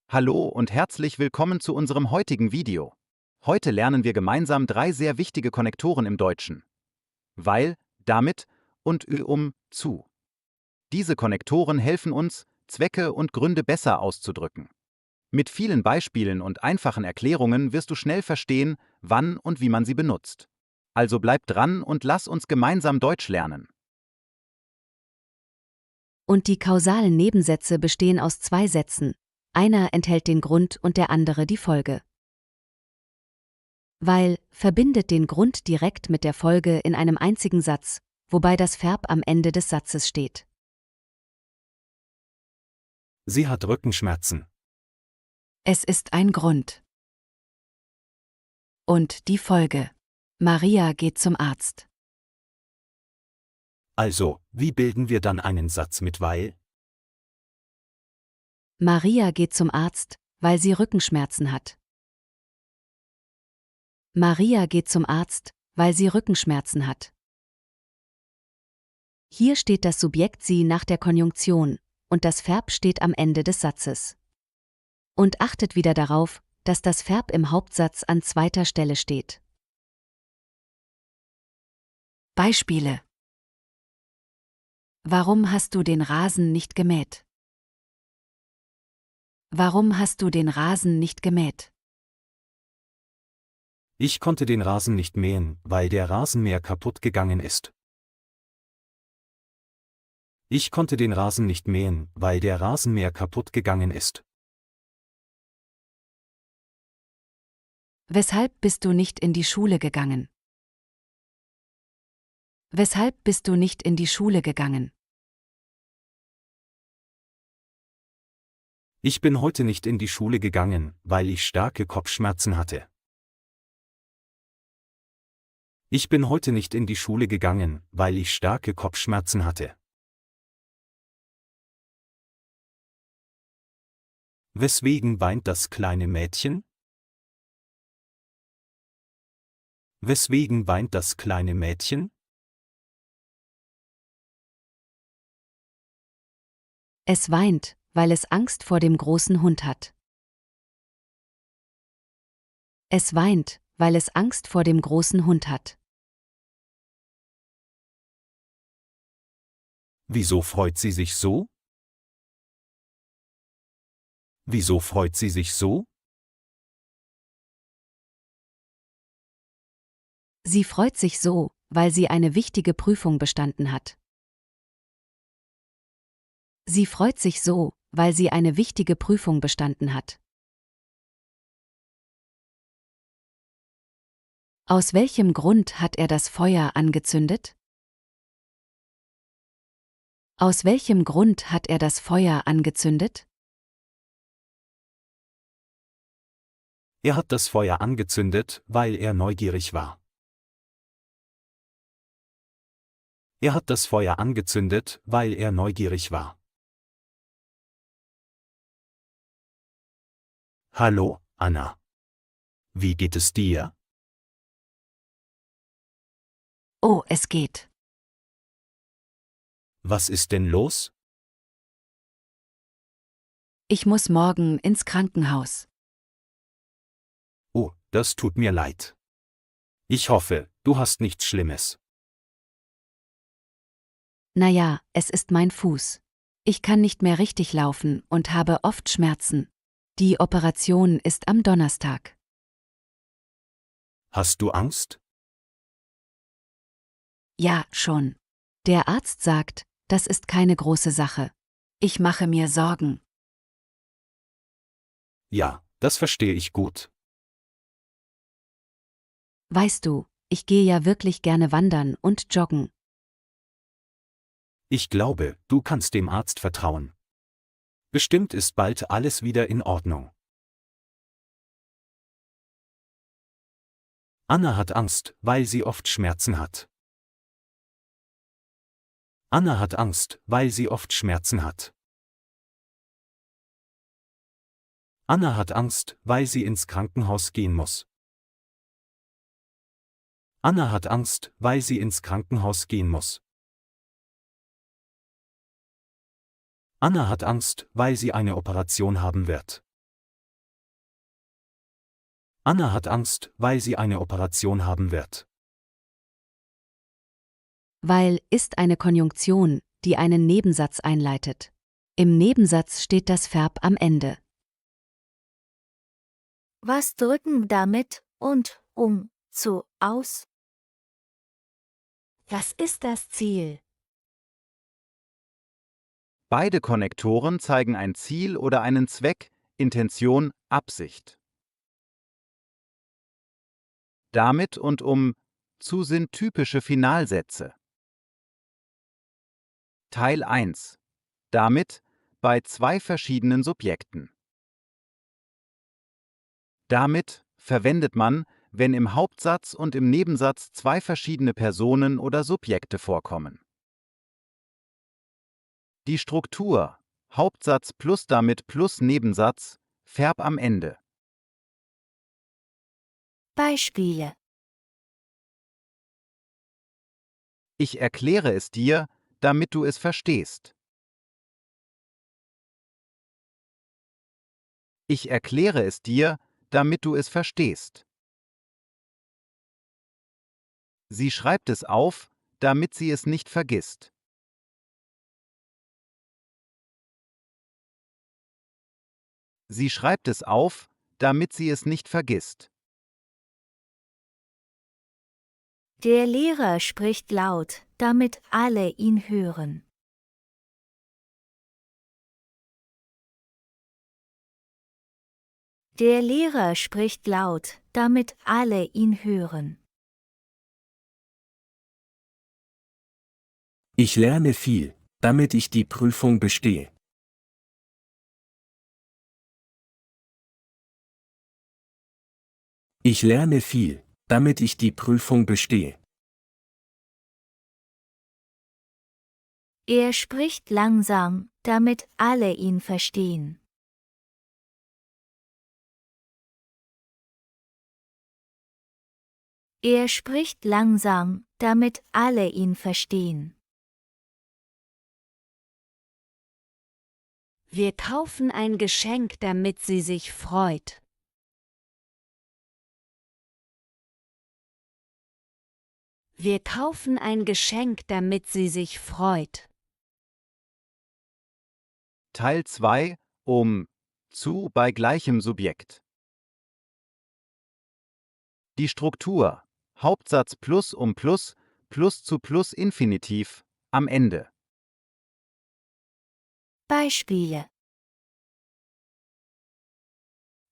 Hallo und herzlich willkommen zu unserem heutigen Video. Heute lernen wir gemeinsam 3 sehr wichtige Konnektoren im Deutschen. Weil, damit und zu. Diese Konnektoren helfen uns, Zwecke und Gründe besser auszudrücken. Mit vielen Beispielen und einfachen Erklärungen wirst du schnell verstehen, wann und wie man sie benutzt. Also bleib dran und lass uns gemeinsam Deutsch lernen. Und die kausalen Nebensätze bestehen aus 2 Sätzen. Einer enthält den Grund und der andere die Folge. Weil verbindet den Grund direkt mit der Folge in einem einzigen Satz, wobei das Verb am Ende des Satzes steht. Sie hat Rückenschmerzen. Es ist ein Grund. Und die Folge. Maria geht zum Arzt. Also, wie bilden wir dann einen Satz mit weil? Maria geht zum Arzt, weil sie Rückenschmerzen hat. Maria geht zum Arzt, weil sie Rückenschmerzen hat. Hier steht das Subjekt sie nach der Konjunktion und das Verb steht am Ende des Satzes. Und achtet wieder darauf, dass das Verb im Hauptsatz an zweiter Stelle steht. Beispiele: Warum hast du den Rasen nicht gemäht? Warum hast du den Rasen nicht gemäht? Ich konnte den Rasen nicht mähen, weil der Rasenmäher kaputt gegangen ist. Ich konnte den Rasen nicht mähen, weil der Rasenmäher kaputt gegangen ist. Weshalb bist du nicht in die Schule gegangen? Weshalb bist du nicht in die Schule gegangen? Ich bin heute nicht in die Schule gegangen, weil ich starke Kopfschmerzen hatte. Ich bin heute nicht in die Schule gegangen, weil ich starke Kopfschmerzen hatte. Weswegen weint das kleine Mädchen? Weswegen weint das kleine Mädchen? Es weint, weil es Angst vor dem großen Hund hat. Es weint, weil es Angst vor dem großen Hund hat. Wieso freut sie sich so? Wieso freut sie sich so? Sie freut sich so, weil sie eine wichtige Prüfung bestanden hat. Sie freut sich so, weil sie eine wichtige Prüfung bestanden hat. Aus welchem Grund hat er das Feuer angezündet? Aus welchem Grund hat er das Feuer angezündet? Er hat das Feuer angezündet, weil er neugierig war. Er hat das Feuer angezündet, weil er neugierig war. Hallo, Anna. Wie geht es dir? Oh, es geht. Was ist denn los? Ich muss morgen ins Krankenhaus. Oh, das tut mir leid. Ich hoffe, du hast nichts Schlimmes. Naja, es ist mein Fuß. Ich kann nicht mehr richtig laufen und habe oft Schmerzen. Die Operation ist am Donnerstag. Hast du Angst? Ja, schon. Der Arzt sagt, das ist keine große Sache. Ich mache mir Sorgen. Ja, das verstehe ich gut. Weißt du, ich gehe ja wirklich gerne wandern und joggen. Ich glaube, du kannst dem Arzt vertrauen. Bestimmt ist bald alles wieder in Ordnung. Anna hat Angst, weil sie oft Schmerzen hat. Anna hat Angst, weil sie oft Schmerzen hat. Anna hat Angst, weil sie ins Krankenhaus gehen muss. Anna hat Angst, weil sie ins Krankenhaus gehen muss. Anna hat Angst, weil sie eine Operation haben wird. Anna hat Angst, weil sie eine Operation haben wird. Weil ist eine Konjunktion, die einen Nebensatz einleitet. Im Nebensatz steht das Verb am Ende. Was drücken damit und zu aus? Was ist das Ziel? Beide Konnektoren zeigen ein Ziel oder einen Zweck, Intention, Absicht. Damit und zu sind typische Finalsätze. Teil 1. Damit bei zwei verschiedenen Subjekten. Damit verwendet man, wenn im Hauptsatz und im Nebensatz zwei verschiedene Personen oder Subjekte vorkommen. Die Struktur Hauptsatz plus damit plus Nebensatz, Verb am Ende. Beispiele. Ich erkläre es dir, damit du es verstehst. Ich erkläre es dir, damit du es verstehst. Sie schreibt es auf, damit sie es nicht vergisst. Sie schreibt es auf, damit sie es nicht vergisst. Der Lehrer spricht laut, damit alle ihn hören. Der Lehrer spricht laut, damit alle ihn hören. Ich lerne viel, damit ich die Prüfung bestehe. Ich lerne viel, damit ich die Prüfung bestehe. Er spricht langsam, damit alle ihn verstehen. Er spricht langsam, damit alle ihn verstehen. Wir kaufen ein Geschenk, damit sie sich freut. Wir kaufen ein Geschenk, damit sie sich freut. Teil 2 zu bei gleichem Subjekt. Die Struktur Hauptsatz plus plus zu plus Infinitiv am Ende. Beispiele.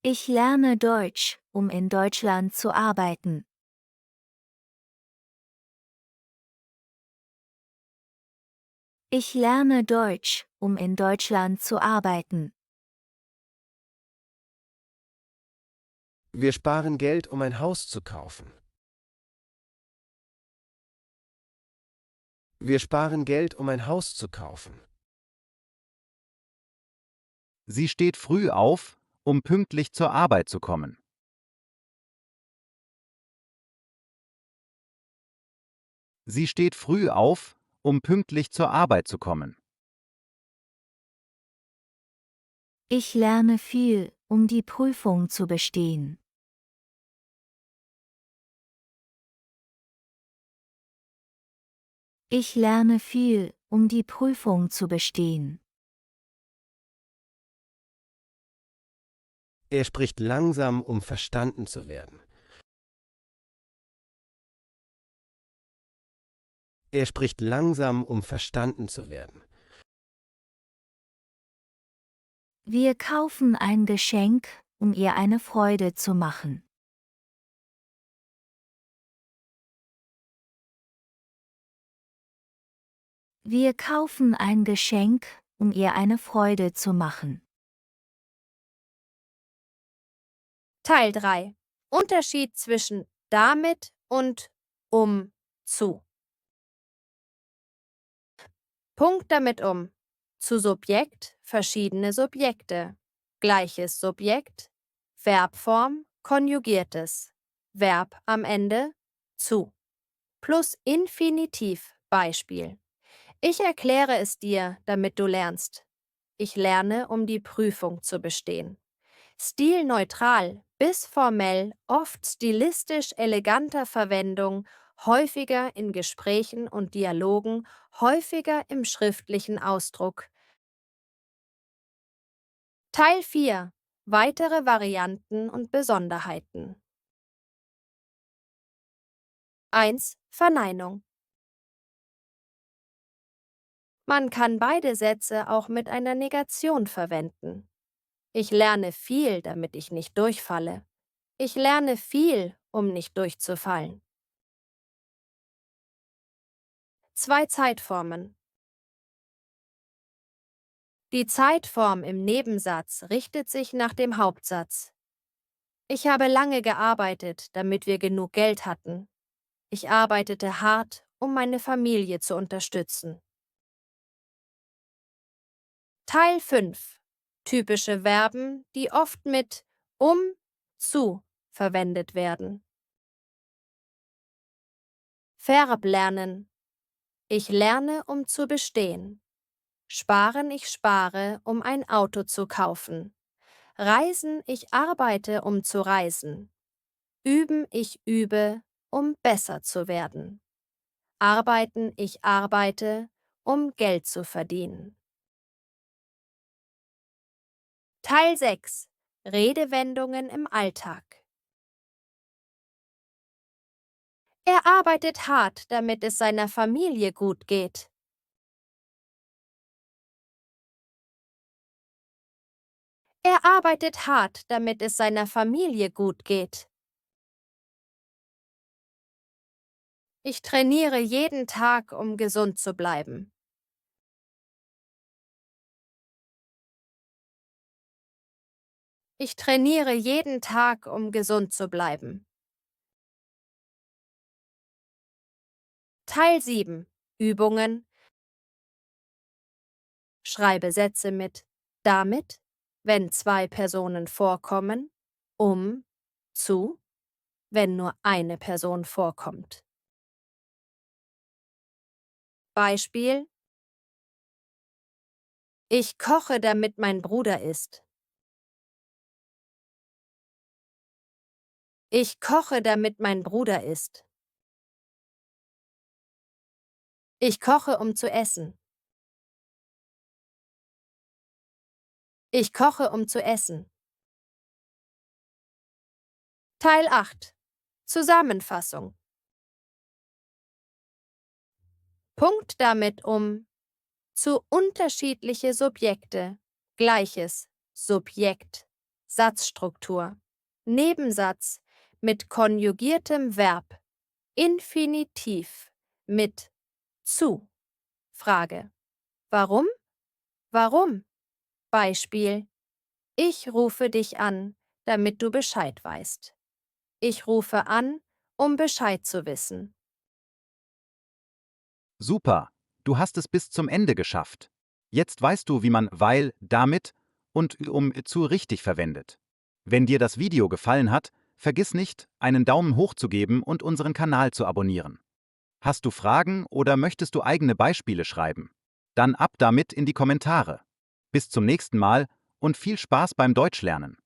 Ich lerne Deutsch, um in Deutschland zu arbeiten. Ich lerne Deutsch, um in Deutschland zu arbeiten. Wir sparen Geld, um ein Haus zu kaufen. Wir sparen Geld, um ein Haus zu kaufen. Sie steht früh auf, um pünktlich zur Arbeit zu kommen. Sie steht früh auf, um pünktlich zur Arbeit zu kommen. Ich lerne viel, um die Prüfung zu bestehen. Ich lerne viel, um die Prüfung zu bestehen. Er spricht langsam, um verstanden zu werden. Er spricht langsam, um verstanden zu werden. Wir kaufen ein Geschenk, um ihr eine Freude zu machen. Wir kaufen ein Geschenk, um ihr eine Freude zu machen. Teil 3. Unterschied zwischen damit und zu. Punkt damit zu Subjekt verschiedene Subjekte. Gleiches Subjekt, Verbform, konjugiertes, Verb am Ende, zu. Plus Infinitiv, Beispiel. Ich erkläre es dir, damit du lernst. Ich lerne, um die Prüfung zu bestehen. Stilneutral bis formell, oft stilistisch eleganter Verwendung, häufiger in Gesprächen und Dialogen, häufiger im schriftlichen Ausdruck. Teil 4. Weitere Varianten und Besonderheiten. 1. Verneinung. Man kann beide Sätze auch mit einer Negation verwenden. Ich lerne viel, damit ich nicht durchfalle. Ich lerne viel, um nicht durchzufallen. 2 Zeitformen. Die Zeitform im Nebensatz richtet sich nach dem Hauptsatz. Ich habe lange gearbeitet, damit wir genug Geld hatten. Ich arbeitete hart, um meine Familie zu unterstützen. Teil 5. Typische Verben, die oft mit zu verwendet werden. Verb lernen. Ich lerne, um zu bestehen. Sparen, ich spare, um ein Auto zu kaufen. Reisen, ich arbeite, um zu reisen. Üben, ich übe, um besser zu werden. Arbeiten, ich arbeite, um Geld zu verdienen. Teil 6. Redewendungen im Alltag. Er arbeitet hart, damit es seiner Familie gut geht. Er arbeitet hart, damit es seiner Familie gut geht. Ich trainiere jeden Tag, um gesund zu bleiben. Ich trainiere jeden Tag, um gesund zu bleiben. Teil 7. Übungen. Schreibe Sätze mit damit, wenn 2 Personen vorkommen, zu, wenn nur eine Person vorkommt. Beispiel: Ich koche, damit mein Bruder isst. Ich koche, damit mein Bruder isst. Ich koche, um zu essen. Ich koche, um zu essen. Teil 8. Zusammenfassung. Punkt damit zu unterschiedliche Subjekte, gleiches Subjekt, Satzstruktur, Nebensatz mit konjugiertem Verb, Infinitiv mit zu. Frage: Warum? Warum? Beispiel: Ich rufe dich an, damit du Bescheid weißt. Ich rufe an, um Bescheid zu wissen. Super, du hast es bis zum Ende geschafft. Jetzt weißt du, wie man weil, damit und zu richtig verwendet. Wenn dir das Video gefallen hat, vergiss nicht, einen Daumen hoch zu geben und unseren Kanal zu abonnieren. Hast du Fragen oder möchtest du eigene Beispiele schreiben? Dann ab damit in die Kommentare. Bis zum nächsten Mal und viel Spaß beim Deutschlernen.